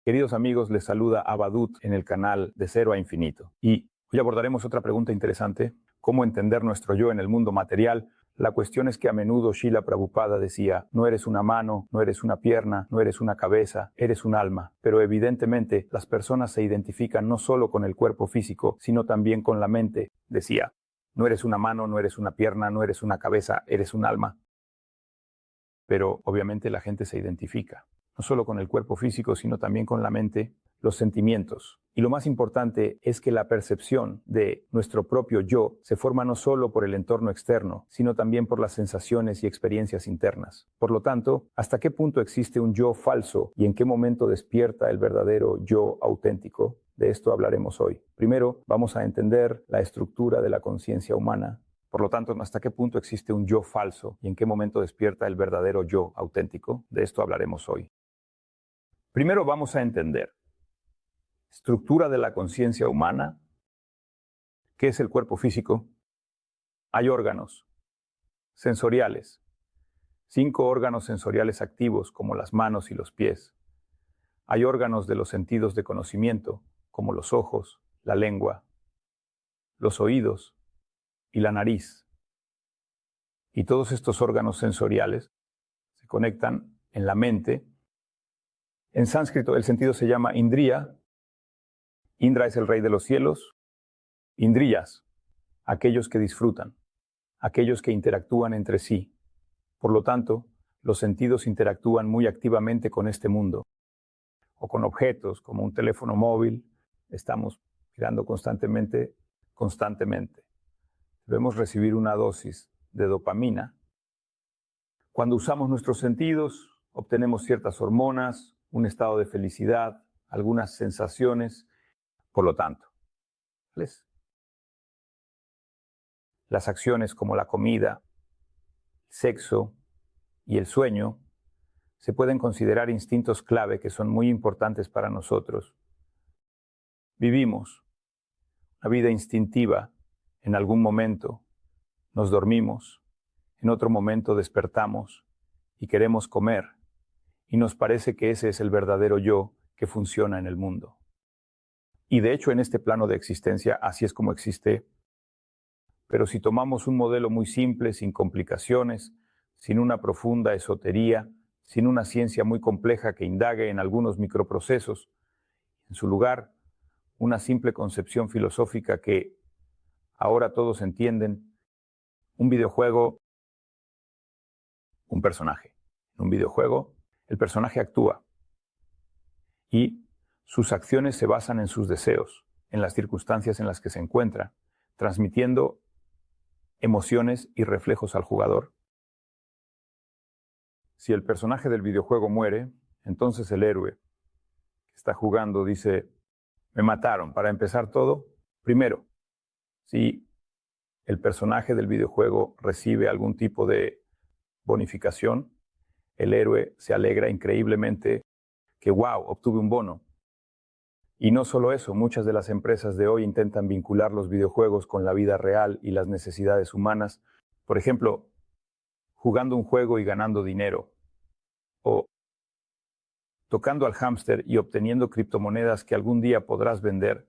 Queridos amigos, les saluda Abadut en el canal de Cero a Infinito. Y hoy abordaremos otra pregunta interesante: ¿cómo entender nuestro yo en el mundo material? La cuestión es que a menudo Srila Prabhupada decía: no eres una mano, no eres una pierna, no eres una cabeza, eres un alma. Pero evidentemente las personas se identifican no solo con el cuerpo físico, sino también con la mente. Decía: no eres una mano, no eres una pierna, no eres una cabeza, eres un alma. Pero obviamente la gente se identifica no solo con el cuerpo físico, sino también con la mente, los sentimientos. Y lo más importante es que la percepción de nuestro propio yo se forma no solo por el entorno externo, sino también por las sensaciones y experiencias internas. Por lo tanto, ¿hasta qué punto existe un yo falso y en qué momento despierta el verdadero yo auténtico? De esto hablaremos hoy. Primero, vamos a entender la estructura de la conciencia humana. Por lo tanto, ¿hasta qué punto existe un yo falso y en qué momento despierta el verdadero yo auténtico? De esto hablaremos hoy. Primero vamos a entender estructura de la conciencia humana. ¿Qué es el cuerpo físico? Hay órganos sensoriales, 5 órganos sensoriales activos como las manos y los pies. Hay órganos de los sentidos de conocimiento como los ojos, la lengua, los oídos y la nariz. Y todos estos órganos sensoriales se conectan en la mente. En sánscrito el sentido se llama indriya. Indra es el rey de los cielos. Indriyas, aquellos que disfrutan, aquellos que interactúan entre sí. Por lo tanto, los sentidos interactúan muy activamente con este mundo, o con objetos como un teléfono móvil. Estamos girando constantemente. Debemos recibir una dosis de dopamina. Cuando usamos nuestros sentidos, obtenemos ciertas hormonas, un estado de felicidad, algunas sensaciones. Por lo tanto, las acciones como la comida, el sexo y el sueño se pueden considerar instintos clave que son muy importantes para nosotros. Vivimos una vida instintiva. En algún momento nos dormimos, en otro momento despertamos y queremos comer, y nos parece que ese es el verdadero yo que funciona en el mundo. Y de hecho, en este plano de existencia, así es como existe. Pero si tomamos un modelo muy simple, sin complicaciones, sin una profunda esotería, sin una ciencia muy compleja que indague en algunos microprocesos, en su lugar, una simple concepción filosófica que ahora todos entienden: un videojuego, un personaje. En un videojuego, el personaje actúa y sus acciones se basan en sus deseos, en las circunstancias en las que se encuentra, transmitiendo emociones y reflejos al jugador. Si el personaje del videojuego muere, entonces el héroe que está jugando dice: me mataron. Para empezar todo, primero, si el personaje del videojuego recibe algún tipo de bonificación, el héroe se alegra increíblemente que wow, obtuve un bono. Y no solo eso, muchas de las empresas de hoy intentan vincular los videojuegos con la vida real y las necesidades humanas. Por ejemplo, jugando un juego y ganando dinero, o tocando al hámster y obteniendo criptomonedas que algún día podrás vender.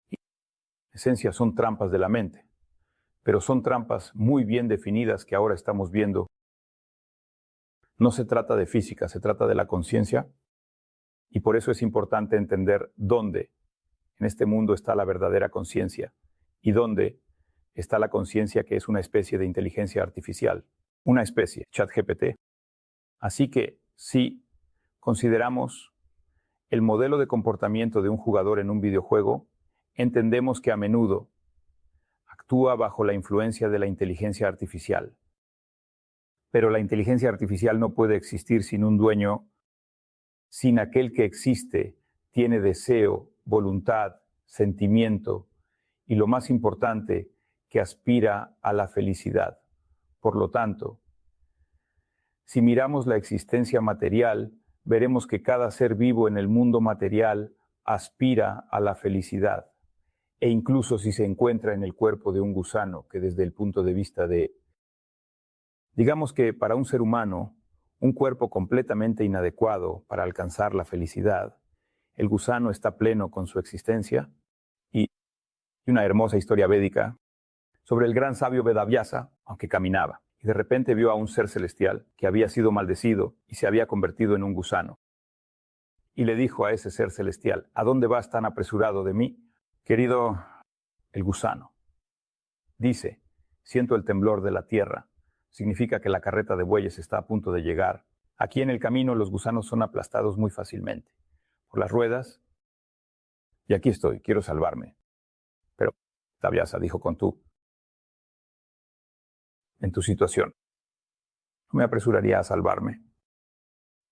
En esencia son trampas de la mente, pero son trampas muy bien definidas que ahora estamos viendo. No se trata de física, se trata de la conciencia, y por eso es importante entender dónde en este mundo está la verdadera conciencia y dónde está la conciencia que es una especie de inteligencia artificial, una especie, ChatGPT. Así que si consideramos el modelo de comportamiento de un jugador en un videojuego, entendemos que a menudo actúa bajo la influencia de la inteligencia artificial. Pero la inteligencia artificial no puede existir sin un dueño, sin aquel que existe, tiene deseo, voluntad, sentimiento y, lo más importante, que aspira a la felicidad. Por lo tanto, si miramos la existencia material, veremos que cada ser vivo en el mundo material aspira a la felicidad. E incluso si se encuentra en el cuerpo de un gusano, que desde el punto de vista de, digamos que para un ser humano, un cuerpo completamente inadecuado para alcanzar la felicidad, el gusano está pleno con su existencia, y una hermosa historia védica sobre el gran sabio Vedavyasa, aunque caminaba, y de repente vio a un ser celestial que había sido maldecido y se había convertido en un gusano. Y le dijo a ese ser celestial: ¿a dónde vas tan apresurado de mí, querido el gusano? Dice: siento el temblor de la tierra. Significa que la carreta de bueyes está a punto de llegar. Aquí en el camino los gusanos son aplastados muy fácilmente por las ruedas. Y aquí estoy, quiero salvarme. Pero Vedavyasa dijo con tú, en tu situación, no me apresuraría a salvarme,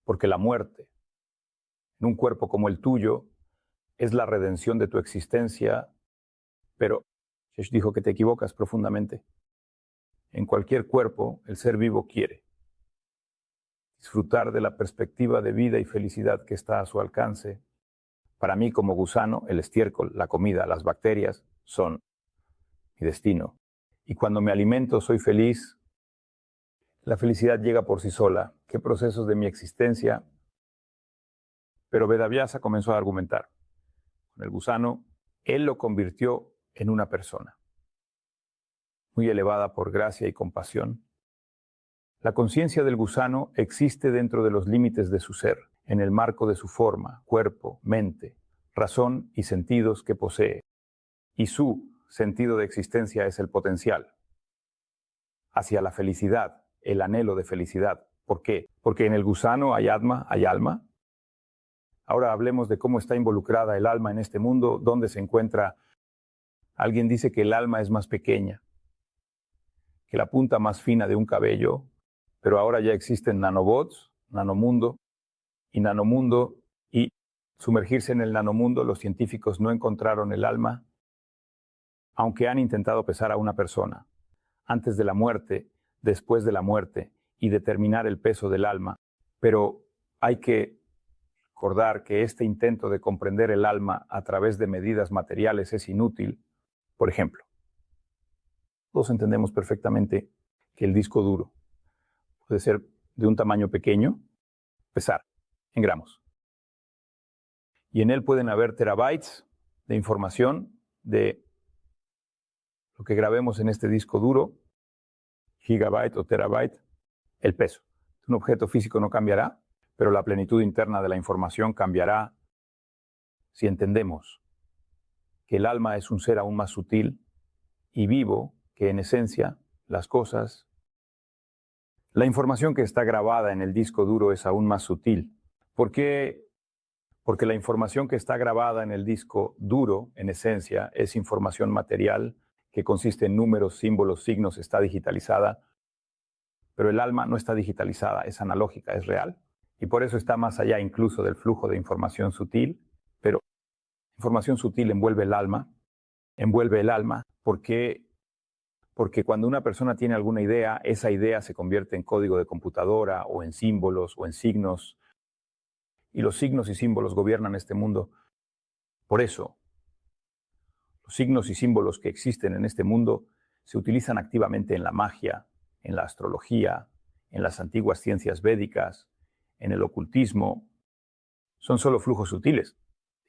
porque la muerte en un cuerpo como el tuyo es la redención de tu existencia. Pero Shesh dijo que te equivocas profundamente. En cualquier cuerpo, el ser vivo quiere disfrutar de la perspectiva de vida y felicidad que está a su alcance. Para mí, como gusano, el estiércol, la comida, las bacterias son mi destino. Y cuando me alimento, soy feliz. La felicidad llega por sí sola. ¿Qué procesos de mi existencia? Pero Vedavyasa comenzó a argumentar. Con el gusano, él lo convirtió en una persona muy elevada por gracia y compasión. La conciencia del gusano existe dentro de los límites de su ser, en el marco de su forma, cuerpo, mente, razón y sentidos que posee. Y su sentido de existencia es el potencial hacia la felicidad, el anhelo de felicidad. ¿Por qué? Porque en el gusano hay atma, hay alma. Ahora hablemos de cómo está involucrada el alma en este mundo, dónde se encuentra. Alguien dice que el alma es más pequeña que la punta más fina de un cabello, pero ahora ya existen nanobots, nanomundo, y sumergirse en el nanomundo, los científicos no encontraron el alma, aunque han intentado pesar a una persona antes de la muerte, después de la muerte, y determinar el peso del alma. Pero hay que recordar que este intento de comprender el alma a través de medidas materiales es inútil. Por ejemplo, todos entendemos perfectamente que el disco duro puede ser de un tamaño pequeño, pesar en gramos. Y en él pueden haber terabytes de información de lo que grabemos en este disco duro, gigabyte o terabyte, el peso. Un objeto físico no cambiará, pero la plenitud interna de la información cambiará si entendemos que el alma es un ser aún más sutil y vivo, que en esencia las cosas, la información que está grabada en el disco duro es aún más sutil. ¿Por qué? Porque la información que está grabada en el disco duro, en esencia, es información material que consiste en números, símbolos, signos, está digitalizada, pero el alma no está digitalizada, es analógica, es real, y por eso está más allá incluso del flujo de información sutil, pero información sutil envuelve el alma porque cuando una persona tiene alguna idea, esa idea se convierte en código de computadora o en símbolos o en signos, y los signos y símbolos gobiernan este mundo. Por eso, los signos y símbolos que existen en este mundo se utilizan activamente en la magia, en la astrología, en las antiguas ciencias védicas, en el ocultismo. Son solo flujos sutiles.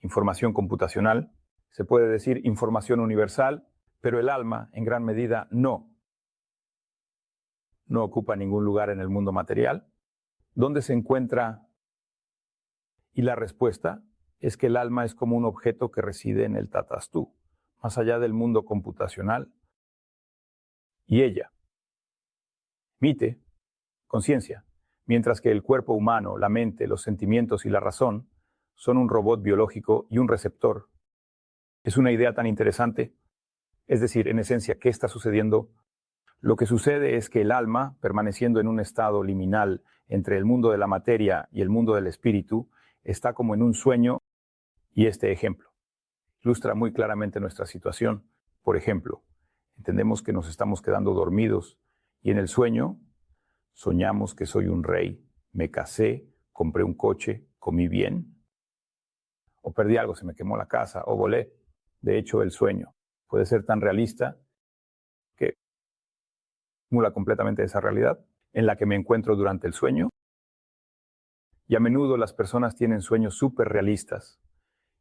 Información computacional, se puede decir información universal, pero el alma, en gran medida, no ocupa ningún lugar en el mundo material. ¿Dónde se encuentra? Y la respuesta es que el alma es como un objeto que reside en el Tatastú, más allá del mundo computacional. Y ella emite conciencia, mientras que el cuerpo humano, la mente, los sentimientos y la razón son un robot biológico y un receptor. Es una idea tan interesante. Es decir, en esencia, ¿qué está sucediendo? Lo que sucede es que el alma, permaneciendo en un estado liminal entre el mundo de la materia y el mundo del espíritu, está como en un sueño, y este ejemplo ilustra muy claramente nuestra situación. Por ejemplo, entendemos que nos estamos quedando dormidos y en el sueño soñamos que soy un rey, me casé, compré un coche, comí bien, o perdí algo, se me quemó la casa, o volé. De hecho, el sueño puede ser tan realista que simula completamente esa realidad en la que me encuentro durante el sueño. Y a menudo las personas tienen sueños súper realistas,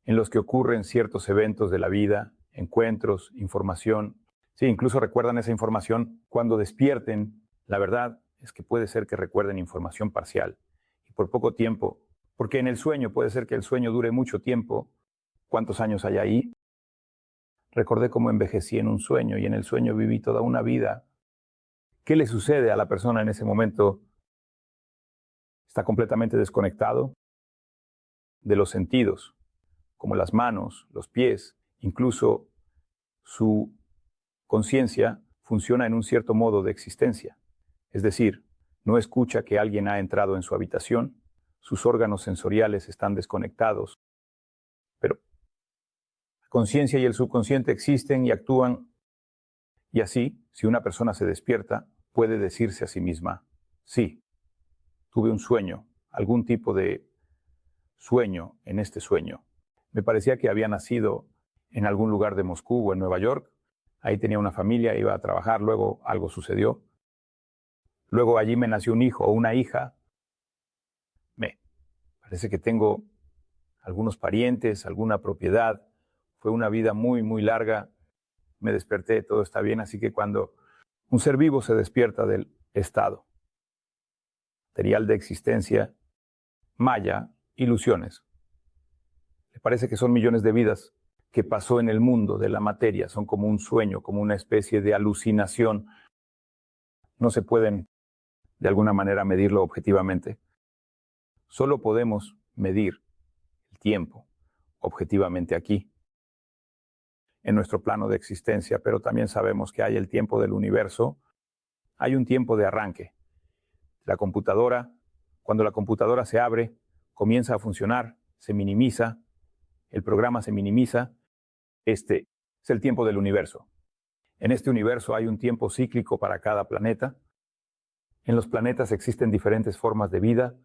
en los que ocurren ciertos eventos de la vida, encuentros, información. Sí, incluso recuerdan esa información cuando despierten. La verdad es que puede ser que recuerden información parcial y por poco tiempo, porque en el sueño puede ser que el sueño dure mucho tiempo. ¿Cuántos años hay ahí? Recordé cómo envejecí en un sueño y en el sueño viví toda una vida. ¿Qué le sucede a la persona en ese momento? Está completamente desconectado de los sentidos, como las manos, los pies, incluso su conciencia funciona en un cierto modo de existencia. Es decir, no escucha que alguien ha entrado en su habitación, sus órganos sensoriales están desconectados, pero la conciencia y el subconsciente existen y actúan, y así, si una persona se despierta, puede decirse a sí misma, sí, tuve un sueño, algún tipo de sueño en este sueño. Me parecía que había nacido en algún lugar de Moscú o en Nueva York. Ahí tenía una familia, iba a trabajar, luego algo sucedió. Luego allí me nació un hijo o una hija. Me parece que tengo algunos parientes, alguna propiedad. Fue una vida muy, muy larga. Me desperté, todo está bien. Así que cuando un ser vivo se despierta del estado material de existencia, maya, ilusiones. Le parece que son millones de vidas que pasó en el mundo de la materia. Son como un sueño, como una especie de alucinación. No se pueden, de alguna manera, medirlo objetivamente. Solo podemos medir el tiempo objetivamente aquí, en nuestro plano de existencia, pero también sabemos que hay el tiempo del universo. Hay un tiempo de arranque. La computadora, cuando la computadora se abre, comienza a funcionar, se minimiza, el programa se minimiza. Este es el tiempo del universo. En este universo hay un tiempo cíclico para cada planeta. En los planetas existen diferentes formas de vida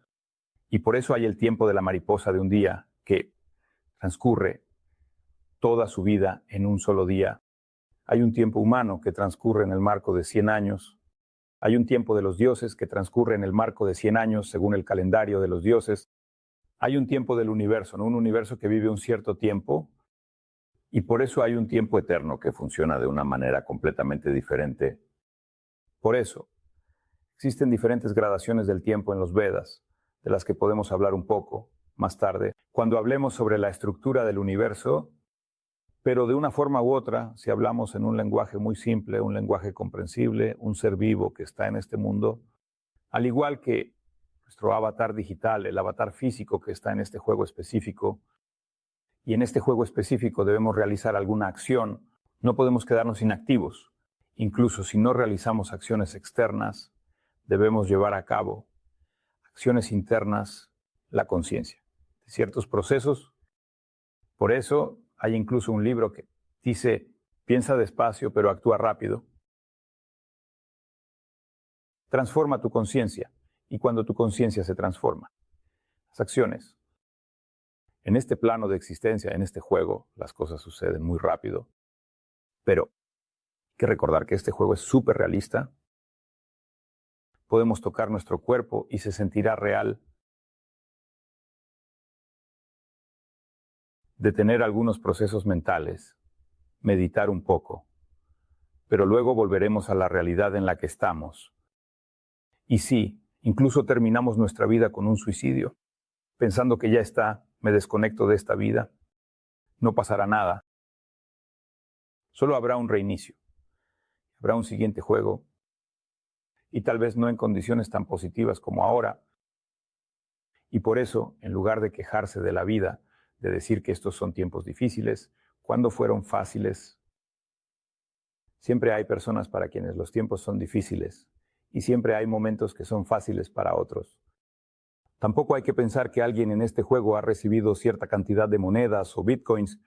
y por eso hay el tiempo de la mariposa de un día que transcurre toda su vida en un solo día. Hay un tiempo humano que transcurre en el marco de 100 años. Hay un tiempo de los dioses que transcurre en el marco de 100 años según el calendario de los dioses. Hay un tiempo del universo, ¿no? Un universo que vive un cierto tiempo y por eso hay un tiempo eterno que funciona de una manera completamente diferente. Por eso, existen diferentes gradaciones del tiempo en los Vedas, de las que podemos hablar un poco más tarde, cuando hablemos sobre la estructura del universo, pero de una forma u otra, si hablamos en un lenguaje muy simple, un lenguaje comprensible, un ser vivo que está en este mundo, al igual que nuestro avatar digital, el avatar físico que está en este juego específico, y en este juego específico debemos realizar alguna acción, no podemos quedarnos inactivos. Incluso si no realizamos acciones externas, debemos llevar a cabo acciones internas, la conciencia, de ciertos procesos. Por eso hay incluso un libro que dice, piensa despacio pero actúa rápido. Transforma tu conciencia y cuando tu conciencia se transforma, las acciones. En este plano de existencia, en este juego, las cosas suceden muy rápido, pero hay que recordar que este juego es súper realista. Podemos tocar nuestro cuerpo y se sentirá real. Detener algunos procesos mentales, meditar un poco, pero luego volveremos a la realidad en la que estamos. Y sí, incluso terminamos nuestra vida con un suicidio, pensando que ya está, me desconecto de esta vida, no pasará nada. Solo habrá un reinicio, habrá un siguiente juego, y tal vez no en condiciones tan positivas como ahora. Y por eso, en lugar de quejarse de la vida, de decir que estos son tiempos difíciles, ¿cuándo fueron fáciles? Siempre hay personas para quienes los tiempos son difíciles y siempre hay momentos que son fáciles para otros. Tampoco hay que pensar que alguien en este juego ha recibido cierta cantidad de monedas o bitcoins,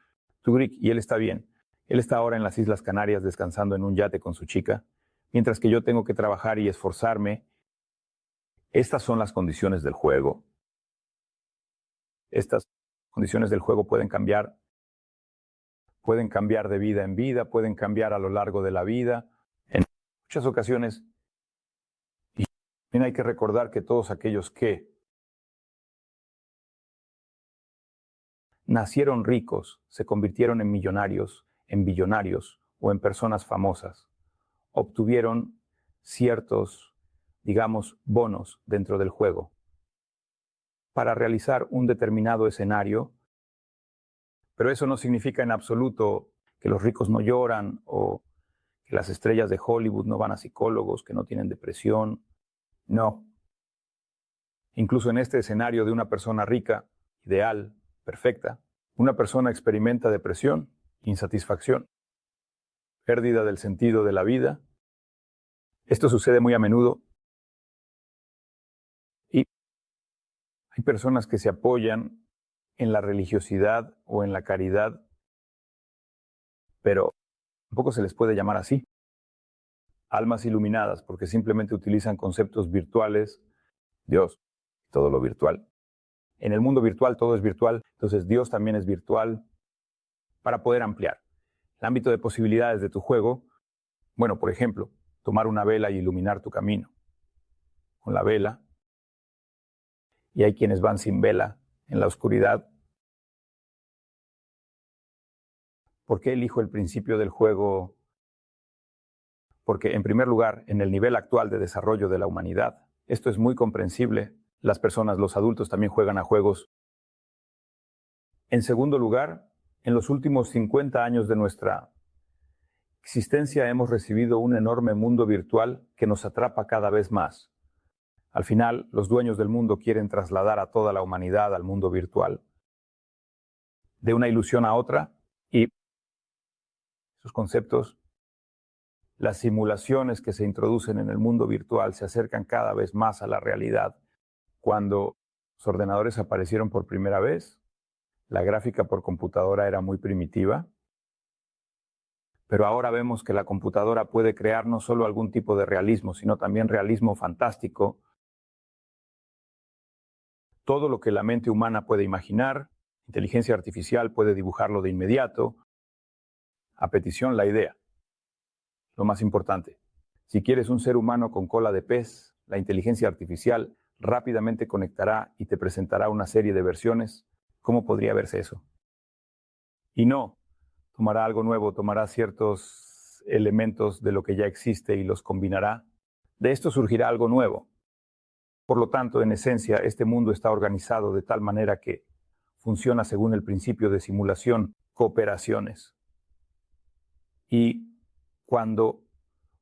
Tugrik, y él está bien. Él está ahora en las Islas Canarias descansando en un yate con su chica, mientras que yo tengo que trabajar y esforzarme. Estas son las condiciones del juego. Estas condiciones del juego pueden cambiar de vida en vida, pueden cambiar a lo largo de la vida, en muchas ocasiones. Y también hay que recordar que todos aquellos que nacieron ricos, se convirtieron en millonarios, en billonarios o en personas famosas. Obtuvieron ciertos, digamos, bonos dentro del juego para realizar un determinado escenario, pero eso no significa en absoluto que los ricos no lloran o que las estrellas de Hollywood no van a psicólogos, que no tienen depresión. No. Incluso en este escenario de una persona rica, ideal, perfecta, una persona experimenta depresión, insatisfacción, pérdida del sentido de la vida. Esto sucede muy a menudo y hay personas que se apoyan en la religiosidad o en la caridad, pero tampoco se les puede llamar así. Almas iluminadas, porque simplemente utilizan conceptos virtuales, Dios, todo lo virtual. En el mundo virtual todo es virtual, entonces Dios también es virtual, para poder ampliar el ámbito de posibilidades de tu juego. Bueno, por ejemplo, tomar una vela y iluminar tu camino con la vela, y hay quienes van sin vela en la oscuridad. ¿Por qué elijo el principio del juego? Porque, en primer lugar, en el nivel actual de desarrollo de la humanidad, esto es muy comprensible. Las personas, los adultos también juegan a juegos. En segundo lugar, en los últimos 50 años de nuestra existencia hemos recibido un enorme mundo virtual que nos atrapa cada vez más. Al final, los dueños del mundo quieren trasladar a toda la humanidad al mundo virtual, de una ilusión a otra, y esos conceptos, las simulaciones que se introducen en el mundo virtual se acercan cada vez más a la realidad. Cuando los ordenadores aparecieron por primera vez, la gráfica por computadora era muy primitiva, pero ahora vemos que la computadora puede crear no solo algún tipo de realismo, sino también realismo fantástico. Todo lo que la mente humana puede imaginar, inteligencia artificial puede dibujarlo de inmediato, a petición la idea. Lo más importante, si quieres un ser humano con cola de pez, la inteligencia artificial rápidamente conectará y te presentará una serie de versiones. ¿Cómo podría verse eso? Y no, tomará algo nuevo, tomará ciertos elementos de lo que ya existe y los combinará. De esto surgirá algo nuevo. Por lo tanto, en esencia, este mundo está organizado de tal manera que funciona según el principio de simulación, cooperaciones. Y cuando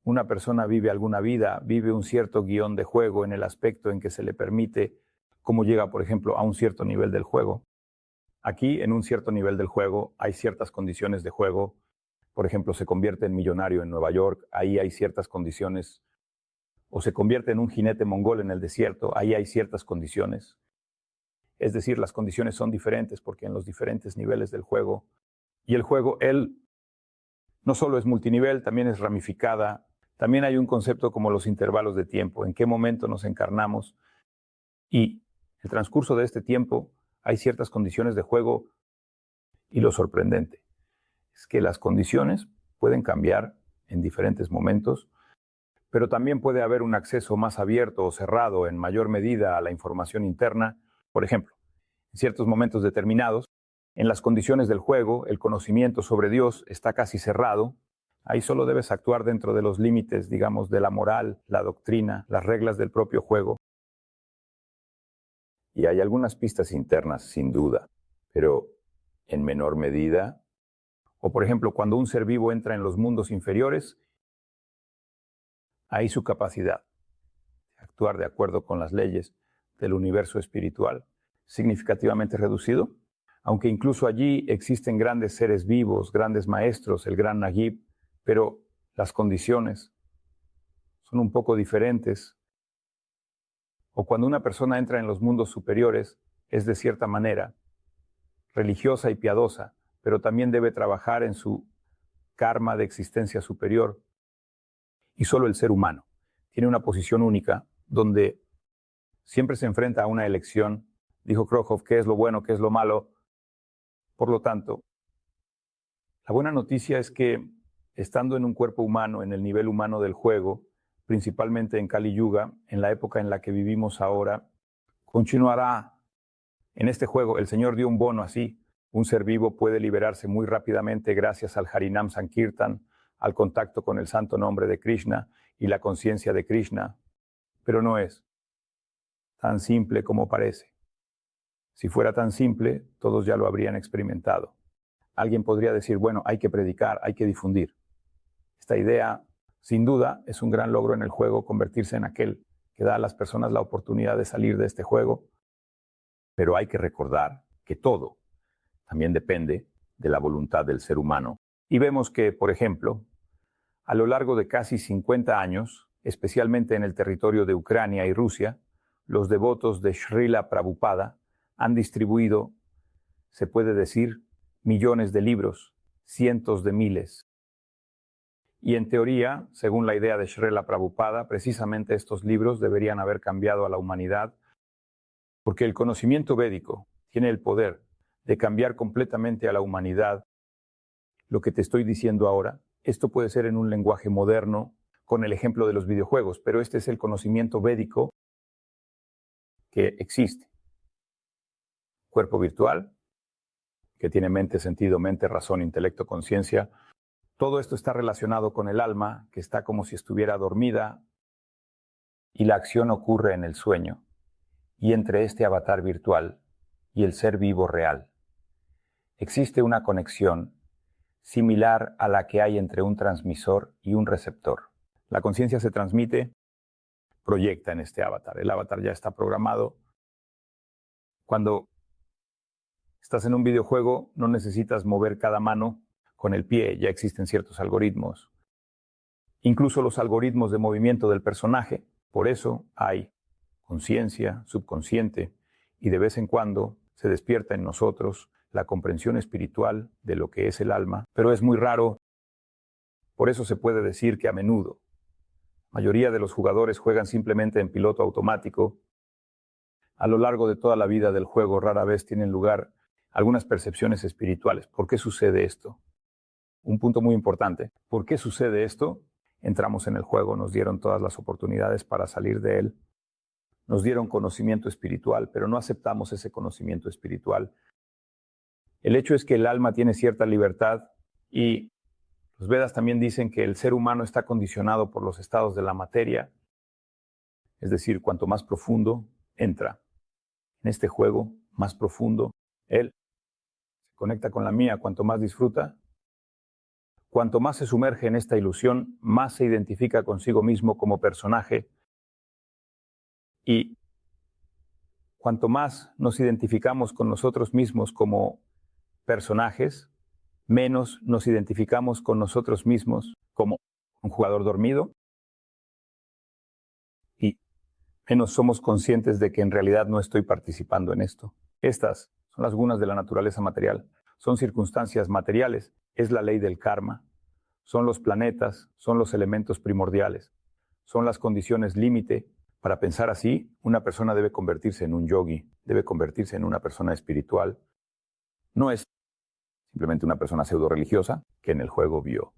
una persona vive alguna vida, vive un cierto guión de juego en el aspecto en que se le permite cómo llega, por ejemplo, a un cierto nivel del juego. Aquí, en un cierto nivel del juego, hay ciertas condiciones de juego. Por ejemplo, se convierte en millonario en Nueva York, ahí hay ciertas condiciones. O se convierte en un jinete mongol en el desierto, ahí hay ciertas condiciones. Es decir, las condiciones son diferentes porque en los diferentes niveles del juego. Y el juego, él no solo es multinivel, también es ramificada. También hay un concepto como los intervalos de tiempo, en qué momento nos encarnamos. Y el transcurso de este tiempo hay ciertas condiciones de juego, y lo sorprendente es que las condiciones pueden cambiar en diferentes momentos, pero también puede haber un acceso más abierto o cerrado en mayor medida a la información interna. Por ejemplo, en ciertos momentos determinados, en las condiciones del juego, el conocimiento sobre Dios está casi cerrado. Ahí solo debes actuar dentro de los límites, digamos, de la moral, la doctrina, las reglas del propio juego. Y hay algunas pistas internas, sin duda, pero en menor medida. O, por ejemplo, cuando un ser vivo entra en los mundos inferiores, ahí su capacidad de actuar de acuerdo con las leyes del universo espiritual significativamente reducido, aunque incluso allí existen grandes seres vivos, grandes maestros, el gran Naguib, pero las condiciones son un poco diferentes. O cuando una persona entra en los mundos superiores, es de cierta manera religiosa y piadosa, pero también debe trabajar en su karma de existencia superior. Y solo el ser humano tiene una posición única donde siempre se enfrenta a una elección. Dijo Kroghoff, ¿qué es lo bueno, qué es lo malo? Por lo tanto, la buena noticia es que estando en un cuerpo humano, en el nivel humano del juego, principalmente en Kali Yuga, en la época en la que vivimos ahora, continuará en este juego. El Señor dio un bono así, Un ser vivo puede liberarse muy rápidamente gracias al Harinam Sankirtan, al contacto con el santo nombre de Krishna y la conciencia de Krishna, pero no es tan simple como parece. Si fuera tan simple, todos ya lo habrían experimentado. Alguien podría decir, bueno, hay que predicar, hay que difundir. Esta idea, sin duda, es un gran logro en el juego, convertirse en aquel que da a las personas la oportunidad de salir de este juego, pero hay que recordar que todo también depende de la voluntad del ser humano. Y vemos que, por ejemplo, a lo largo de casi 50 años, especialmente en el territorio de Ucrania y Rusia, los devotos de Srila Prabhupada han distribuido, se puede decir, millones de libros, cientos de miles. Y en teoría, según la idea de Srila Prabhupada, precisamente estos libros deberían haber cambiado a la humanidad, porque el conocimiento védico tiene el poder de cambiar completamente a la humanidad. Lo que te estoy diciendo ahora, esto puede ser en un lenguaje moderno, con el ejemplo de los videojuegos, pero este es el conocimiento védico que existe. Cuerpo virtual, que tiene mente, sentido, mente, razón, intelecto, conciencia. Todo esto está relacionado con el alma, que está como si estuviera dormida, y la acción ocurre en el sueño, y entre este avatar virtual y el ser vivo real. Existe una conexión similar a la que hay entre un transmisor y un receptor. La conciencia se transmite, proyecta en este avatar. El avatar ya está programado. Cuando estás en un videojuego, no necesitas mover cada mano con el pie, ya existen ciertos algoritmos. Incluso los algoritmos de movimiento del personaje. Por eso hay conciencia, subconsciente, y de vez en cuando se despierta en nosotros la comprensión espiritual de lo que es el alma, pero es muy raro. Por eso se puede decir que a menudo la mayoría de los jugadores juegan simplemente en piloto automático. A lo largo de toda la vida del juego rara vez tienen lugar algunas percepciones espirituales. ¿Por qué sucede esto? Un punto muy importante. ¿Por qué sucede esto? Entramos en el juego, nos dieron todas las oportunidades para salir de él. Nos dieron conocimiento espiritual, pero no aceptamos ese conocimiento espiritual. El hecho es que el alma tiene cierta libertad y los Vedas también dicen que el ser humano está condicionado por los estados de la materia. Es decir, cuanto más profundo entra en este juego, más profundo él se conecta con la mía, cuanto más disfruta. Cuanto más se sumerge en esta ilusión, más se identifica consigo mismo como personaje. Y cuanto más nos identificamos con nosotros mismos como personajes, menos nos identificamos con nosotros mismos como un jugador dormido y menos somos conscientes de que en realidad no estoy participando en esto. Estas son las gunas de la naturaleza material. Son circunstancias materiales. Es la ley del karma. Son los planetas, son los elementos primordiales. Son las condiciones límite. Para pensar así, una persona debe convertirse en un yogi, debe convertirse en una persona espiritual. No es simplemente una persona pseudo religiosa que en el juego vio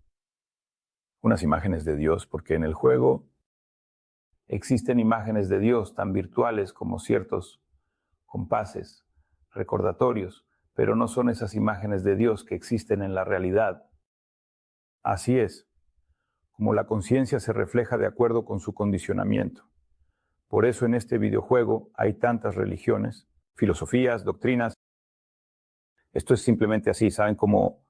unas imágenes de Dios, porque en el juego existen imágenes de Dios tan virtuales como ciertos compases, recordatorios, pero no son esas imágenes de Dios que existen en la realidad. Así es, como la conciencia se refleja de acuerdo con su condicionamiento. Por eso en este videojuego hay tantas religiones, filosofías, doctrinas. Esto es simplemente así, ¿saben? Como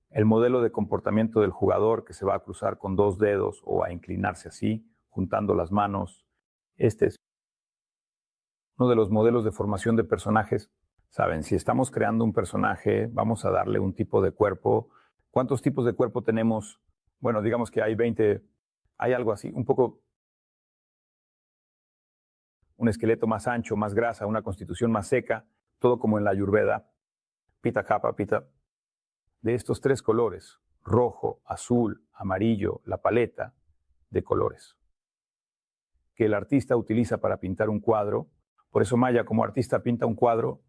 el modelo de comportamiento del jugador que se va a cruzar con dos dedos o a inclinarse así, juntando las manos. Este es uno de los modelos de formación de personajes. Saben, si estamos creando un personaje, vamos a darle un tipo de cuerpo. ¿Cuántos tipos de cuerpo tenemos? Bueno, digamos que hay 20, hay algo así, un poco, un esqueleto más ancho, más grasa, una constitución más seca, todo como en la Ayurveda. Pita kapha, pita. De estos tres colores, rojo, azul, amarillo, la paleta de colores que el artista utiliza para pintar un cuadro. Por eso Maya como artista pinta un cuadro,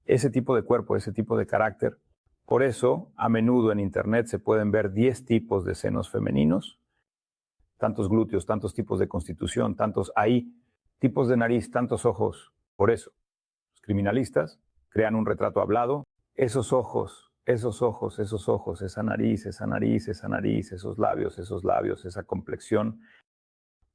ese tipo de cuerpo, ese tipo de carácter. Por eso, a menudo en internet se pueden ver 10 tipos de senos femeninos, tantos glúteos, tantos tipos de constitución, tantos ahí, tipos de nariz, tantos ojos. Por eso, los criminalistas crean un retrato hablado. Esos ojos, esa nariz, esos labios, esa complexión.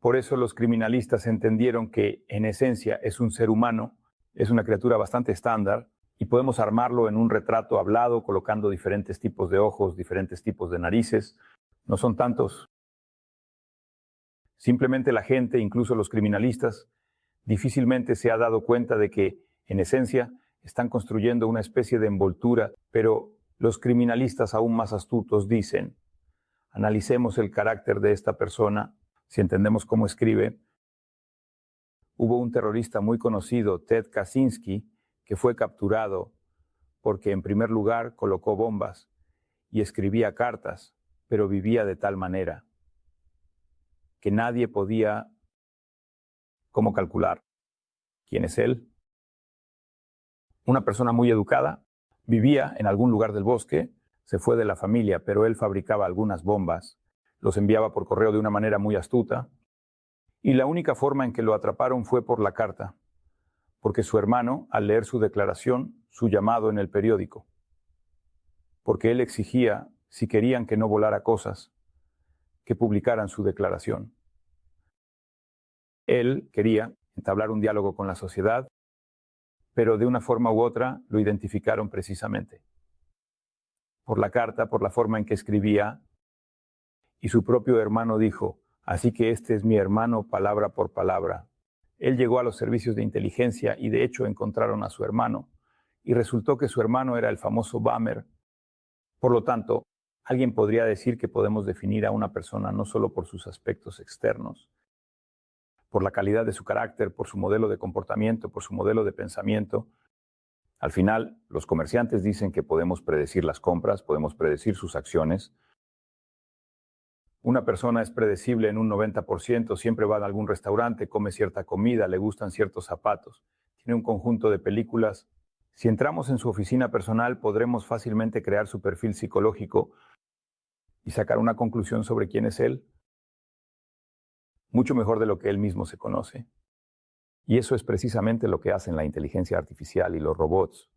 Por eso los criminalistas entendieron que en esencia es un ser humano, es una criatura bastante estándar y podemos armarlo en un retrato hablado colocando diferentes tipos de ojos, diferentes tipos de narices. No son tantos. Simplemente la gente, incluso los criminalistas, difícilmente se ha dado cuenta de que, en esencia, están construyendo una especie de envoltura, pero los criminalistas aún más astutos dicen, analicemos el carácter de esta persona, si entendemos cómo escribe. Hubo un terrorista muy conocido, Ted Kaczynski, que fue capturado porque en primer lugar colocó bombas y escribía cartas, pero vivía de tal manera que nadie podía cómo calcular quién es él. Una persona muy educada, vivía en algún lugar del bosque, se fue de la familia, pero él fabricaba algunas bombas, los enviaba por correo de una manera muy astuta, y la única forma en que lo atraparon fue por la carta, porque su hermano, al leer su declaración, su llamado en el periódico, porque él exigía, si querían que no volara cosas, que publicaran su declaración. Él quería entablar un diálogo con la sociedad, pero de una forma u otra lo identificaron precisamente por la carta, por la forma en que escribía, y su propio hermano dijo, así que este es mi hermano palabra por palabra. Él llegó a los servicios de inteligencia y de hecho encontraron a su hermano, y resultó que su hermano era el famoso Bammer. Por lo tanto, alguien podría decir que podemos definir a una persona no solo por sus aspectos externos, por la calidad de su carácter, por su modelo de comportamiento, por su modelo de pensamiento. Al final, los comerciantes dicen que podemos predecir las compras, podemos predecir sus acciones. Una persona es predecible en un 90%, siempre va a algún restaurante, come cierta comida, le gustan ciertos zapatos, tiene un conjunto de películas. Si entramos en su oficina personal, podremos fácilmente crear su perfil psicológico y sacar una conclusión sobre quién es él, mucho mejor de lo que él mismo se conoce. Y eso es precisamente lo que hacen la inteligencia artificial y los robots.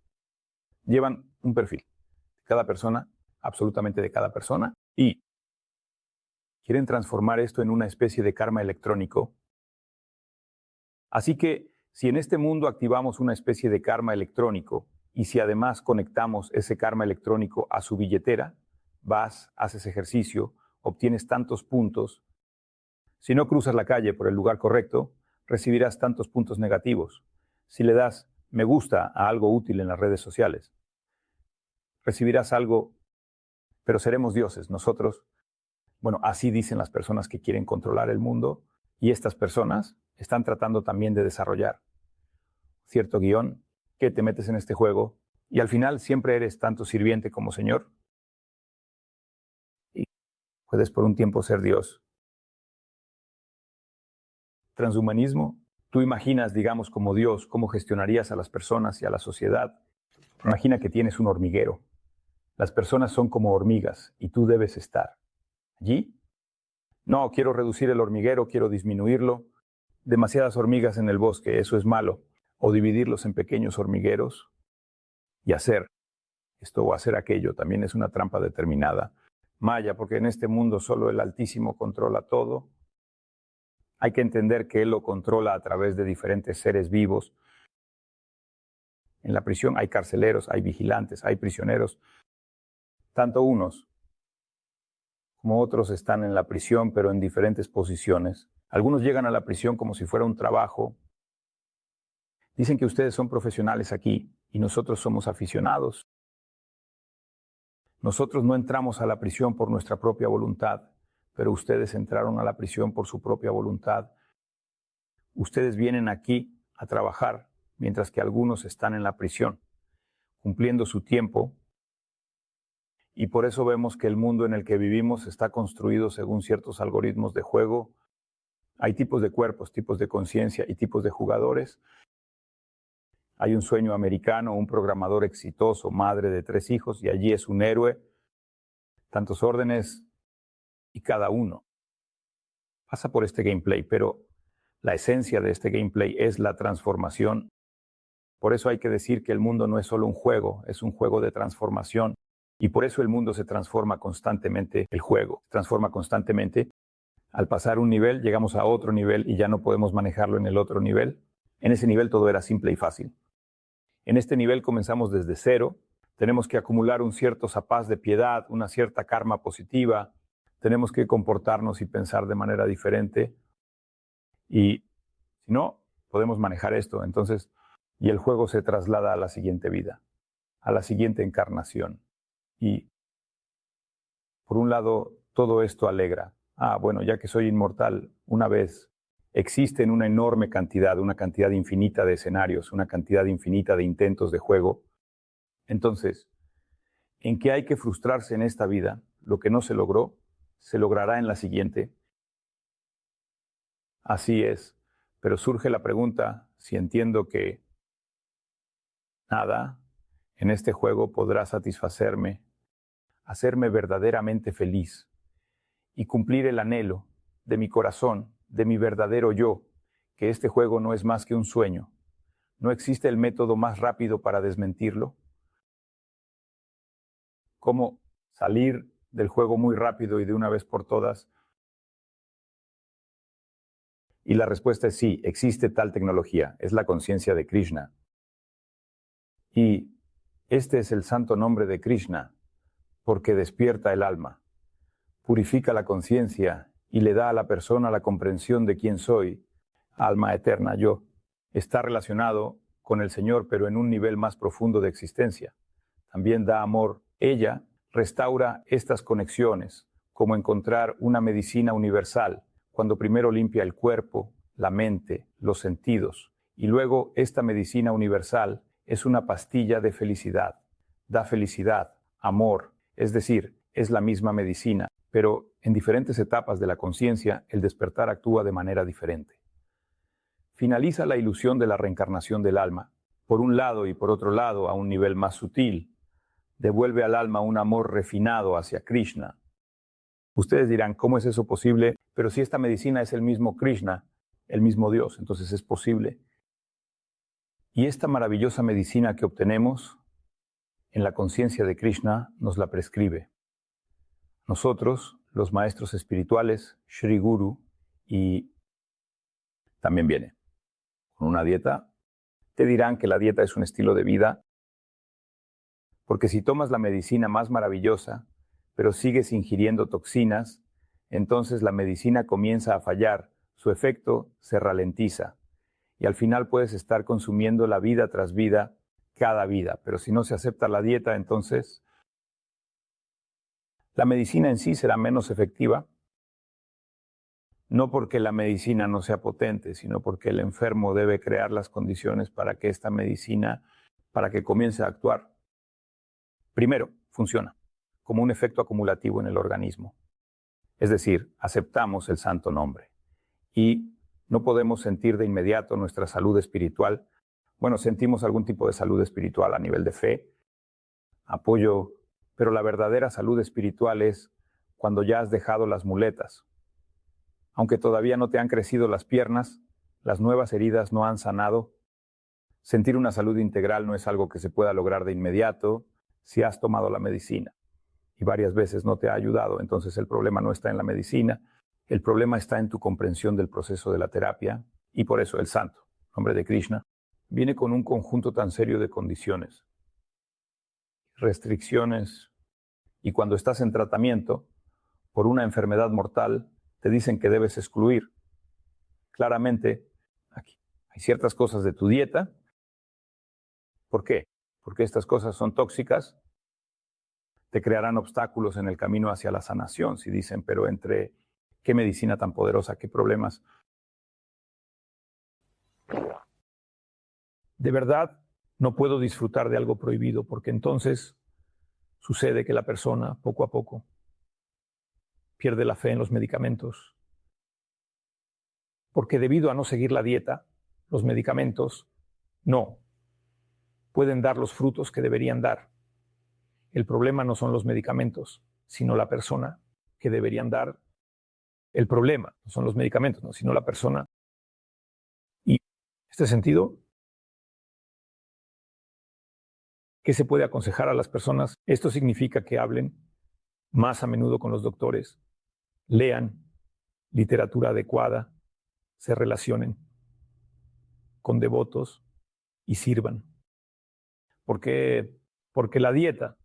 Llevan un perfil de cada persona, absolutamente de cada persona, y quieren transformar esto en una especie de karma electrónico. Así que, si en este mundo activamos una especie de karma electrónico, y si además conectamos ese karma electrónico a su billetera, vas, haces ejercicio, obtienes tantos puntos. Si no cruzas la calle por el lugar correcto, recibirás tantos puntos negativos. Si le das me gusta a algo útil en las redes sociales, recibirás algo, pero seremos dioses. Nosotros, bueno, así dicen las personas que quieren controlar el mundo, y estas personas están tratando también de desarrollar cierto guión, que te metes en este juego, y al final siempre eres tanto sirviente como señor, y puedes por un tiempo ser Dios. Transhumanismo, tú imaginas, digamos, como Dios, cómo gestionarías a las personas y a la sociedad. Imagina que tienes un hormiguero. Las personas son como hormigas y tú debes estar allí. No, quiero reducir el hormiguero, quiero disminuirlo. Demasiadas hormigas en el bosque, eso es malo. O dividirlos en pequeños hormigueros y hacer esto o hacer aquello, también es una trampa determinada. Maya, porque en este mundo solo el Altísimo controla todo. Hay que entender que Él lo controla a través de diferentes seres vivos. En la prisión hay carceleros, hay vigilantes, hay prisioneros. Tanto unos como otros están en la prisión, pero en diferentes posiciones. Algunos llegan a la prisión como si fuera un trabajo. Dicen que ustedes son profesionales aquí y nosotros somos aficionados. Nosotros no entramos a la prisión por nuestra propia voluntad, pero ustedes entraron a la prisión por su propia voluntad. Ustedes vienen aquí a trabajar, mientras que algunos están en la prisión, cumpliendo su tiempo. Y por eso vemos que el mundo en el que vivimos está construido según ciertos algoritmos de juego. Hay tipos de cuerpos, tipos de conciencia y tipos de jugadores. Hay un sueño americano, un programador exitoso, madre de 3 hijos, y allí es un héroe. Tantos órdenes y cada uno pasa por este gameplay, pero la esencia de este gameplay es la transformación Por eso hay que decir que el mundo no es solo un juego, es un juego de transformación. Y por eso el mundo se transforma constantemente, el juego se transforma constantemente. Al pasar un nivel, llegamos a otro nivel y ya no podemos manejarlo en el otro nivel. En ese nivel todo era simple y fácil. En este nivel comenzamos desde cero. Tenemos que acumular un cierto zapaz de piedad, una cierta karma positiva. Tenemos que comportarnos y pensar de manera diferente. Y si no, podemos manejar esto. Entonces, y el juego se traslada a la siguiente vida, a la siguiente encarnación. Y, por un lado, todo esto alegra. Bueno, ya que soy inmortal, una vez existen una enorme cantidad, una cantidad infinita de escenarios, una cantidad infinita de intentos de juego. Entonces, ¿en qué hay que frustrarse en esta vida? Lo que no se logró, se logrará en la siguiente. Así es. Pero surge la pregunta, si entiendo que nada en este juego podrá satisfacerme, hacerme verdaderamente feliz y cumplir el anhelo de mi corazón, de mi verdadero yo, que este juego no es más que un sueño. ¿No existe el método más rápido para desmentirlo? ¿Cómo salir del juego muy rápido y de una vez por todas? Y la respuesta es sí, existe tal tecnología, es la conciencia de Krishna. Y este es el santo nombre de Krishna, porque despierta el alma, purifica la conciencia y le da a la persona la comprensión de quién soy, alma eterna yo. Está relacionado con el Señor, pero en un nivel más profundo de existencia. También da amor. Ella restaura estas conexiones, como encontrar una medicina universal, cuando primero limpia el cuerpo, la mente, los sentidos, y luego esta medicina universal es una pastilla de felicidad. Da felicidad, amor, es decir, es la misma medicina, pero en diferentes etapas de la conciencia el despertar actúa de manera diferente. Finaliza la ilusión de la reencarnación del alma, por un lado y por otro lado a un nivel más sutil. Devuelve al alma un amor refinado hacia Krishna. Ustedes dirán, ¿cómo es eso posible? Pero si esta medicina es el mismo Krishna, el mismo Dios, entonces es posible. Y esta maravillosa medicina que obtenemos en la conciencia de Krishna nos la prescribe. Nosotros, los maestros espirituales, Shri Guru, y también viene con una dieta, te dirán que la dieta es un estilo de vida, porque si tomas la medicina más maravillosa, pero sigues ingiriendo toxinas, entonces la medicina comienza a fallar, su efecto se ralentiza, y al final puedes estar consumiendo la vida tras vida, cada vida, pero si no se acepta la dieta, entonces la medicina en sí será menos efectiva, no porque la medicina no sea potente, sino porque el enfermo debe crear las condiciones para que esta medicina, para que comience a actuar. Primero, funciona como un efecto acumulativo en el organismo. Es decir, aceptamos el santo nombre y no podemos sentir de inmediato nuestra salud espiritual. Bueno, sentimos algún tipo de salud espiritual a nivel de fe, apoyo, pero la verdadera salud espiritual es cuando ya has dejado las muletas. Aunque todavía no te han crecido las piernas, las nuevas heridas no han sanado. Sentir una salud integral no es algo que se pueda lograr de inmediato si has tomado la medicina y varias veces no te ha ayudado. Entonces el problema no está en la medicina, el problema está en tu comprensión del proceso de la terapia, y por eso el santo nombre de Krishna viene con un conjunto tan serio de condiciones, restricciones, y cuando estás en tratamiento por una enfermedad mortal, te dicen que debes excluir. Claramente, aquí hay ciertas cosas de tu dieta. ¿Por qué? Porque estas cosas son tóxicas, te crearán obstáculos en el camino hacia la sanación. Si dicen, pero entre qué medicina tan poderosa, qué problemas. De verdad, no puedo disfrutar de algo prohibido, porque entonces sucede que la persona, poco a poco, pierde la fe en los medicamentos. Porque debido a no seguir la dieta, los medicamentos no pueden dar los frutos que deberían dar. El problema no son los medicamentos, sino la persona que deberían dar. El problema no son los medicamentos, no, sino la persona. Y en este sentido, ¿Qué se puede aconsejar a las personas? Esto significa que hablen más a menudo con los doctores, lean literatura adecuada, se relacionen con devotos y sirvan. ¿Por qué? Porque la dieta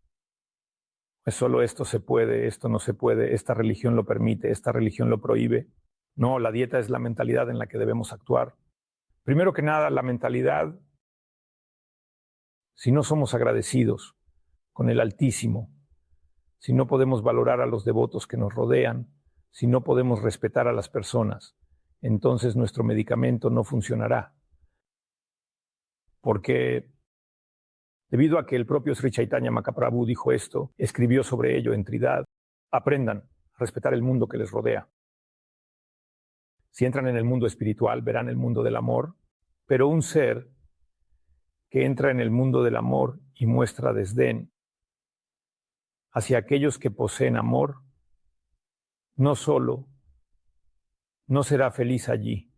es solo esto se puede, esto no se puede, esta religión lo permite, esta religión lo prohíbe. No, la dieta es la mentalidad en la que debemos actuar. Primero que nada, la mentalidad, si no somos agradecidos con el Altísimo, si no podemos valorar a los devotos que nos rodean, si no podemos respetar a las personas, entonces nuestro medicamento no funcionará. Porque debido a que el propio Sri Chaitanya Mahaprabhu dijo esto, escribió sobre ello en Tridad, aprendan a respetar el mundo que les rodea. Si entran en el mundo espiritual, verán el mundo del amor, pero un ser que entra en el mundo del amor y muestra desdén hacia aquellos que poseen amor, no solo no será feliz allí,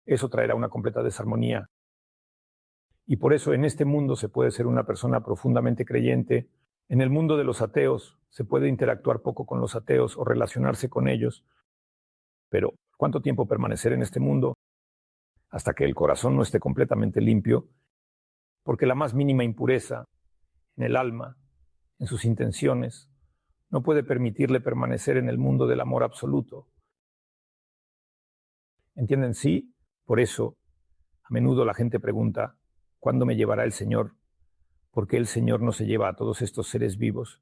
eso traerá una completa desarmonía. Y por eso en este mundo se puede ser una persona profundamente creyente. En el mundo de los ateos se puede interactuar poco con los ateos o relacionarse con ellos. Pero ¿cuánto tiempo permanecer en este mundo? Hasta que el corazón no esté completamente limpio, porque la más mínima impureza en el alma, en sus intenciones, no puede permitirle permanecer en el mundo del amor absoluto. ¿Entienden? Sí, por eso a menudo la gente pregunta, ¿cuándo me llevará el Señor? ¿Por qué el Señor no se lleva a todos estos seres vivos?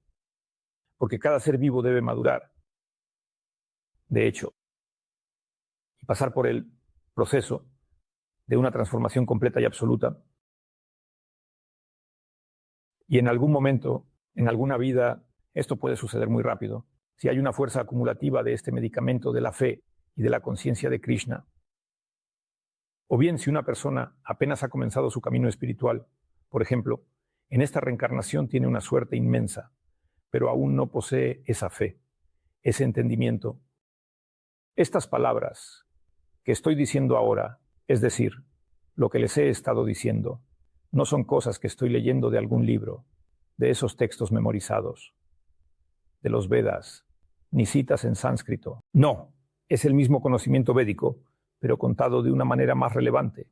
Porque cada ser vivo debe madurar. De hecho, y pasar por el proceso de una transformación completa y absoluta. Y en algún momento, en alguna vida, esto puede suceder muy rápido. Si hay una fuerza acumulativa de este medicamento de la fe y de la conciencia de Krishna, o bien si una persona apenas ha comenzado su camino espiritual, por ejemplo, en esta reencarnación tiene una suerte inmensa, pero aún no posee esa fe, ese entendimiento. Estas palabras que estoy diciendo ahora, es decir, lo que les he estado diciendo, no son cosas que estoy leyendo de algún libro, de esos textos memorizados, de los Vedas, ni citas en sánscrito. No, es el mismo conocimiento védico, pero contado de una manera más relevante,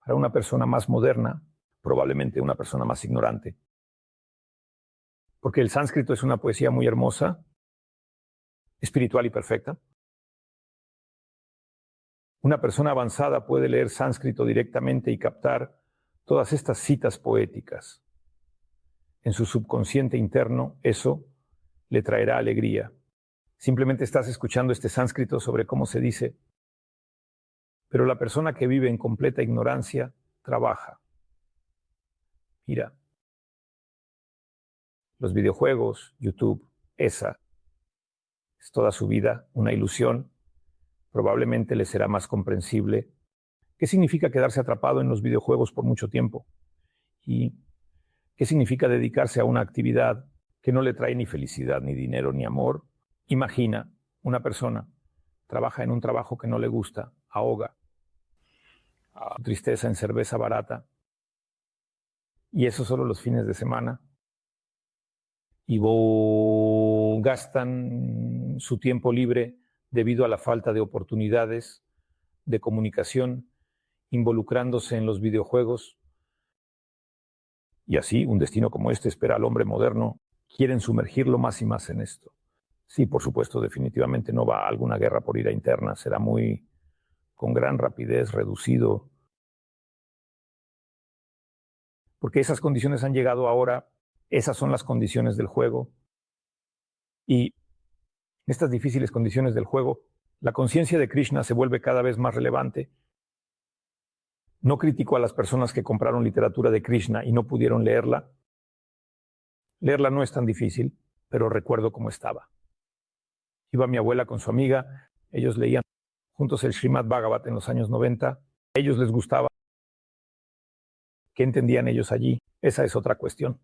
para una persona más moderna, probablemente una persona más ignorante. Porque el sánscrito es una poesía muy hermosa, espiritual y perfecta. Una persona avanzada puede leer sánscrito directamente y captar todas estas citas poéticas. En su subconsciente interno, eso le traerá alegría. Simplemente estás escuchando este sánscrito sobre cómo se dice. Pero la persona que vive en completa ignorancia trabaja. Mira, los videojuegos, YouTube, esa es toda su vida una ilusión. Probablemente le será más comprensible. ¿Qué significa quedarse atrapado en los videojuegos por mucho tiempo? ¿Y qué significa dedicarse a una actividad que no le trae ni felicidad, ni dinero, ni amor? Imagina, una persona trabaja en un trabajo que no le gusta, ahoga su tristeza en cerveza barata, y eso solo los fines de semana, y gastan su tiempo libre debido a la falta de oportunidades de comunicación, involucrándose en los videojuegos. Y así, un destino como este espera al hombre moderno. Quieren sumergirlo más y más en esto. Sí, por supuesto, definitivamente no va a alguna guerra por ira interna. Será con gran rapidez, reducido. Porque esas condiciones han llegado ahora. Esas son las condiciones del juego. Y en estas difíciles condiciones del juego, la conciencia de Krishna se vuelve cada vez más relevante. No critico a las personas que compraron literatura de Krishna y no pudieron leerla. Leerla no es tan difícil, pero recuerdo cómo estaba. Iba mi abuela con su amiga, ellos leían juntos el Srimad Bhagavat en los años 90. A ellos les gustaba. ¿Qué entendían ellos allí? Esa es otra cuestión.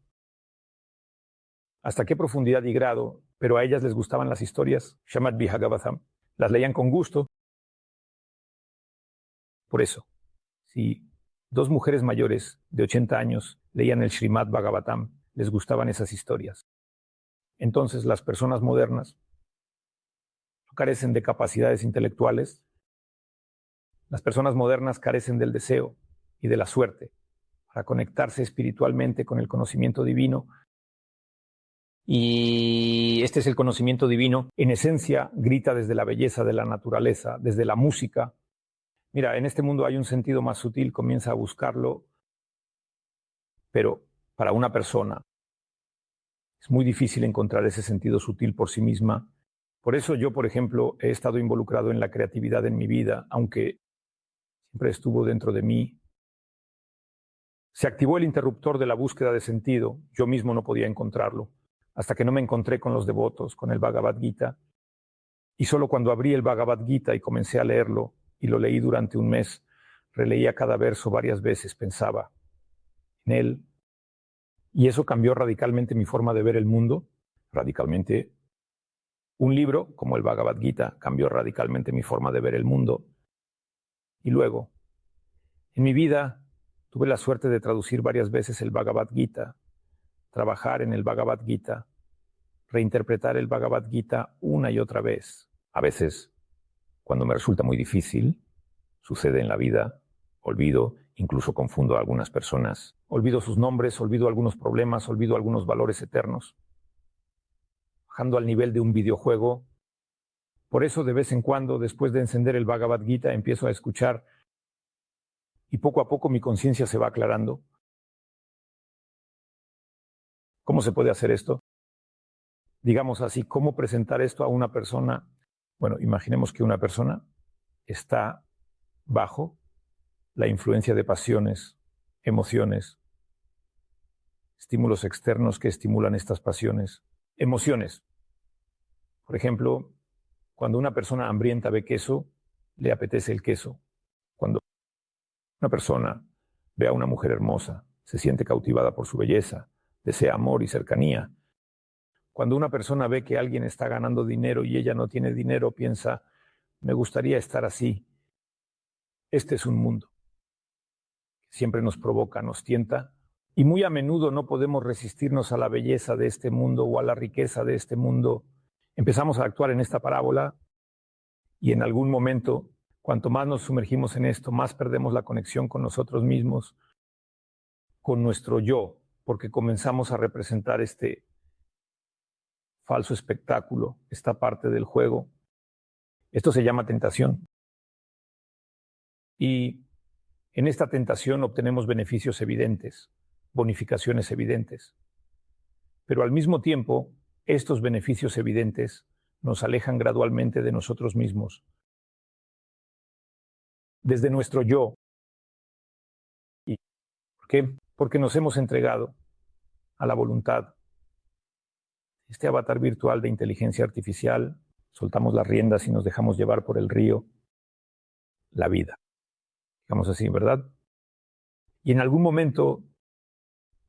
¿Hasta qué profundidad y grado? Pero a ellas les gustaban las historias, Shamad Bhagavatam. Las leían con gusto. Por eso, si 2 mujeres mayores de 80 años leían el Srimad Bhagavatam. Les gustaban esas historias. Entonces, las personas modernas carecen de capacidades intelectuales. Las personas modernas carecen del deseo y de la suerte para conectarse espiritualmente con el conocimiento divino. Y este es el conocimiento divino. En esencia, grita desde la belleza de la naturaleza, desde la música. Mira, en este mundo hay un sentido más sutil, comienza a buscarlo, pero para una persona es muy difícil encontrar ese sentido sutil por sí misma. Por eso yo, por ejemplo, he estado involucrado en la creatividad en mi vida, aunque siempre estuvo dentro de mí. Se activó el interruptor de la búsqueda de sentido. Yo mismo no podía encontrarlo, hasta que no me encontré con los devotos, con el Bhagavad Gita. Y solo cuando abrí el Bhagavad Gita y comencé a leerlo, y lo leí durante un mes, releía cada verso varias veces, pensaba en él. Y eso cambió radicalmente mi forma de ver el mundo, radicalmente. Un libro como el Bhagavad Gita cambió radicalmente mi forma de ver el mundo. Y luego, en mi vida, tuve la suerte de traducir varias veces el Bhagavad Gita, trabajar en el Bhagavad Gita, reinterpretar el Bhagavad Gita una y otra vez. A veces, cuando me resulta muy difícil, sucede en la vida, olvido, incluso confundo a algunas personas, olvido sus nombres, olvido algunos problemas, olvido algunos valores eternos. Bajando al nivel de un videojuego. Por eso, de vez en cuando, después de encender el Bhagavad Gita, empiezo a escuchar y poco a poco mi conciencia se va aclarando. ¿Cómo se puede hacer esto? Digamos así, ¿cómo presentar esto a una persona? Bueno, imaginemos que una persona está bajo la influencia de pasiones, emociones, estímulos externos que estimulan estas pasiones. Emociones. Por ejemplo, cuando una persona hambrienta ve queso, le apetece el queso. Cuando una persona ve a una mujer hermosa, se siente cautivada por su belleza, desea amor y cercanía. Cuando una persona ve que alguien está ganando dinero y ella no tiene dinero, piensa, me gustaría estar así. Este es un mundo que siempre nos provoca, nos tienta, y muy a menudo no podemos resistirnos a la belleza de este mundo o a la riqueza de este mundo. Empezamos a actuar en esta parábola y en algún momento, cuanto más nos sumergimos en esto, más perdemos la conexión con nosotros mismos, con nuestro yo, porque comenzamos a representar este falso espectáculo, esta parte del juego. Esto se llama tentación. Y en esta tentación obtenemos beneficios evidentes, bonificaciones evidentes. Pero al mismo tiempo, estos beneficios evidentes nos alejan gradualmente de nosotros mismos. Desde nuestro yo. ¿Y por qué? Porque nos hemos entregado a la voluntad. Este avatar virtual de inteligencia artificial, soltamos las riendas y nos dejamos llevar por el río, la vida. Digamos así, ¿verdad? Y en algún momento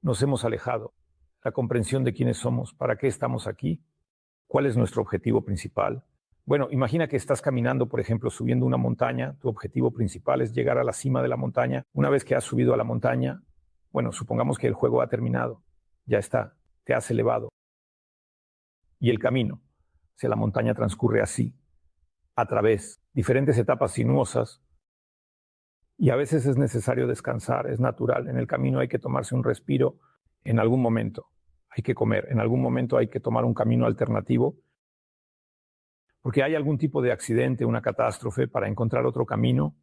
nos hemos alejado. La comprensión de quiénes somos, para qué estamos aquí, cuál es nuestro objetivo principal. Bueno, imagina que estás caminando, por ejemplo, subiendo una montaña. Tu objetivo principal es llegar a la cima de la montaña. Una vez que has subido a la montaña, bueno, supongamos que el juego ha terminado. Ya está, te has elevado. Y el camino hacia la montaña transcurre así, a través de diferentes etapas sinuosas. Y a veces es necesario descansar, es natural. En el camino hay que tomarse un respiro. En algún momento hay que comer. En algún momento hay que tomar un camino alternativo. Porque hay algún tipo de accidente, una catástrofe, para encontrar otro camino.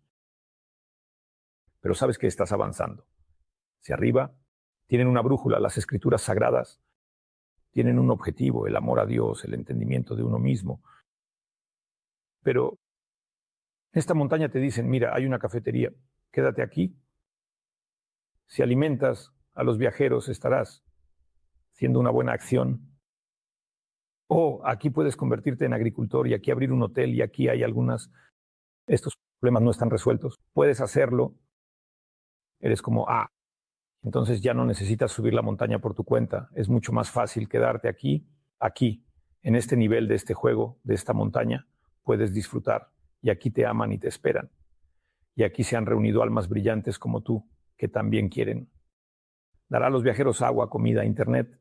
Pero sabes que estás avanzando. Hacia arriba, tienen una brújula, las escrituras sagradas. Tienen un objetivo, el amor a Dios, el entendimiento de uno mismo. Pero en esta montaña te dicen, mira, hay una cafetería, quédate aquí. Si alimentas a los viajeros, estarás haciendo una buena acción. O aquí puedes convertirte en agricultor y aquí abrir un hotel y aquí hay estos problemas no están resueltos. Puedes hacerlo. Eres como, entonces ya no necesitas subir la montaña por tu cuenta. Es mucho más fácil quedarte aquí, en este nivel de este juego, de esta montaña. Puedes disfrutar y aquí te aman y te esperan. Y aquí se han reunido almas brillantes como tú, que también quieren. Dará a los viajeros agua, comida, internet.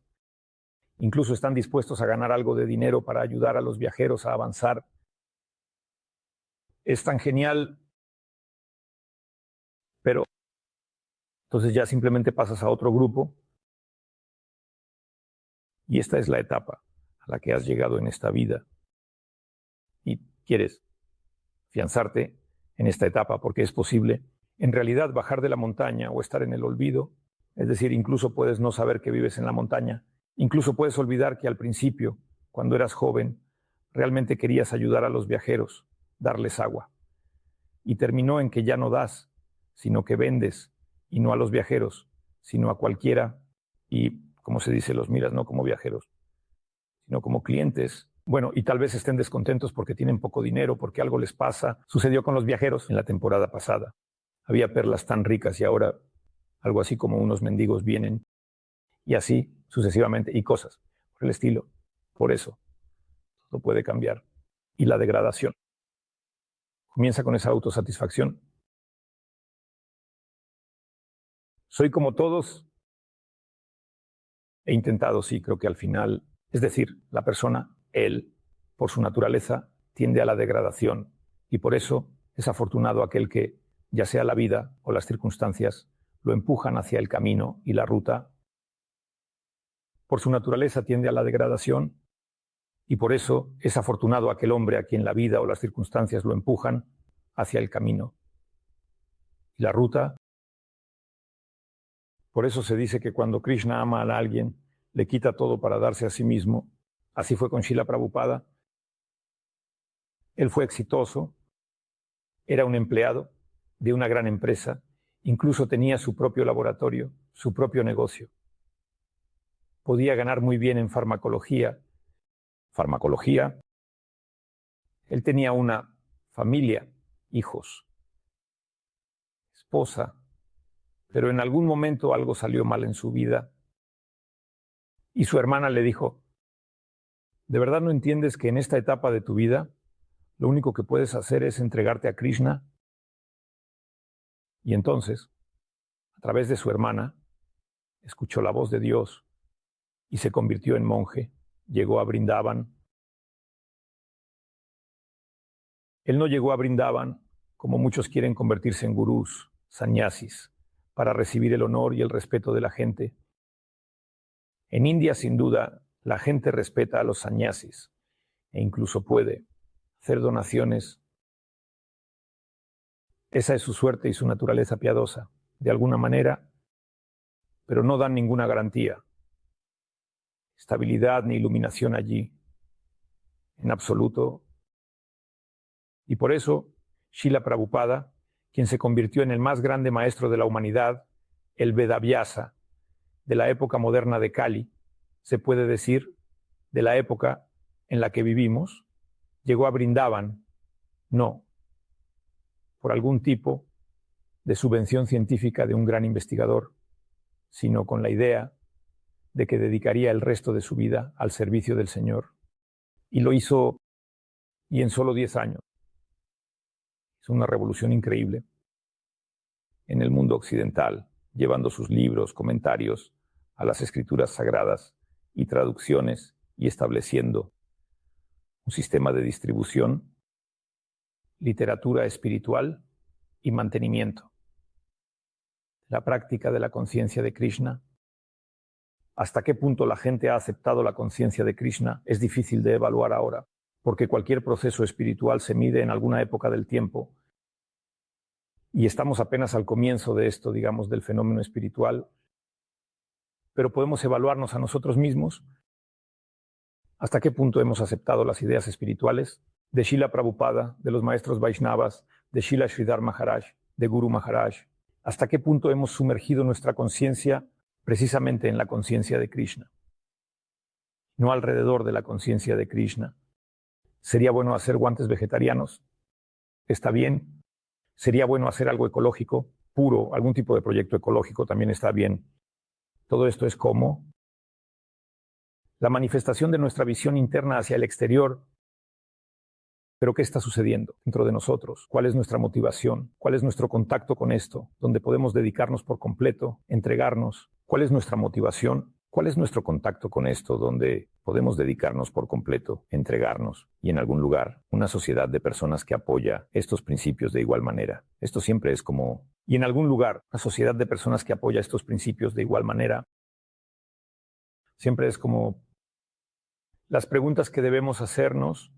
Incluso están dispuestos a ganar algo de dinero para ayudar a los viajeros a avanzar. Es tan genial, pero entonces ya simplemente pasas a otro grupo y esta es la etapa a la que has llegado en esta vida y quieres afianzarte en esta etapa porque es posible en realidad bajar de la montaña o estar en el olvido. Es decir, incluso puedes no saber que vives en la montaña. Incluso puedes olvidar que al principio, cuando eras joven, realmente querías ayudar a los viajeros, darles agua. Y terminó en que ya no das, sino que vendes, y no a los viajeros, sino a cualquiera. Y, como se dice, los miras no como viajeros, sino como clientes. Bueno, y tal vez estén descontentos porque tienen poco dinero, porque algo les pasa. Sucedió con los viajeros en la temporada pasada. Había perlas tan ricas y ahora algo así como unos mendigos vienen, y así sucesivamente, y cosas por el estilo. Por eso, todo puede cambiar. Y la degradación comienza con esa autosatisfacción. Soy como todos. He intentado, sí, creo que al final, es decir, la persona, él, por su naturaleza, tiende a la degradación, y por eso es afortunado aquel que, ya sea la vida o las circunstancias, lo empujan hacia el camino y la ruta. Por su naturaleza tiende a la degradación y por eso es afortunado aquel hombre a quien la vida o las circunstancias lo empujan hacia el camino y la ruta. Por eso se dice que cuando Krishna ama a alguien, le quita todo para darse a sí mismo. Así fue con Srila Prabhupada. Él fue exitoso, era un empleado de una gran empresa, incluso tenía su propio laboratorio, su propio negocio. Podía ganar muy bien en farmacología. Él tenía una familia, hijos, esposa, pero en algún momento algo salió mal en su vida y su hermana le dijo, ¿de verdad no entiendes que en esta etapa de tu vida lo único que puedes hacer es entregarte a Krishna? Y entonces, a través de su hermana, escuchó la voz de Dios y se convirtió en monje, llegó a Vrindavan. Él no llegó a Vrindavan como muchos quieren convertirse en gurús, sannyasis, para recibir el honor y el respeto de la gente. En India, sin duda, la gente respeta a los sannyasis e incluso puede hacer donaciones. Esa es su suerte y su naturaleza piadosa, de alguna manera, pero no dan ninguna garantía, estabilidad ni iluminación allí, en absoluto. Y por eso, Srila Prabhupada, quien se convirtió en el más grande maestro de la humanidad, el Vedavyasa, de la época moderna de Kali, se puede decir, de la época en la que vivimos, llegó a Vrindavan, no por algún tipo de subvención científica de un gran investigador, sino con la idea de que dedicaría el resto de su vida al servicio del Señor. Y lo hizo, y en solo 10 años. Es una revolución increíble en el mundo occidental, llevando sus libros, comentarios a las escrituras sagradas y traducciones y estableciendo un sistema de distribución, literatura espiritual y mantenimiento. La práctica de la conciencia de Krishna. Hasta qué punto la gente ha aceptado la conciencia de Krishna es difícil de evaluar ahora, porque cualquier proceso espiritual se mide en alguna época del tiempo. Y estamos apenas al comienzo de esto, digamos, del fenómeno espiritual. Pero podemos evaluarnos a nosotros mismos. ¿Hasta qué punto hemos aceptado las ideas espirituales de Srila Prabhupada, de los maestros Vaishnavas, de Srila Sridhar Maharaj, de Guru Maharaj? ¿Hasta qué punto hemos sumergido nuestra conciencia precisamente en la conciencia de Krishna? No alrededor de la conciencia de Krishna. ¿Sería bueno hacer guantes vegetarianos? Está bien. ¿Sería bueno hacer algo ecológico, puro, algún tipo de proyecto ecológico? También está bien. Todo esto es como la manifestación de nuestra visión interna hacia el exterior Pero ¿qué está sucediendo dentro de nosotros? ¿Cuál es nuestra motivación? ¿Cuál es nuestro contacto con esto? Donde podemos dedicarnos por completo, entregarnos. ¿Cuál es nuestra motivación? ¿Cuál es nuestro contacto con esto donde podemos dedicarnos por completo, entregarnos y en algún lugar una sociedad de personas que apoya estos principios de igual manera? Esto siempre es como... Y en algún lugar, una sociedad de personas que apoya estos principios de igual manera, siempre es como las preguntas que debemos hacernos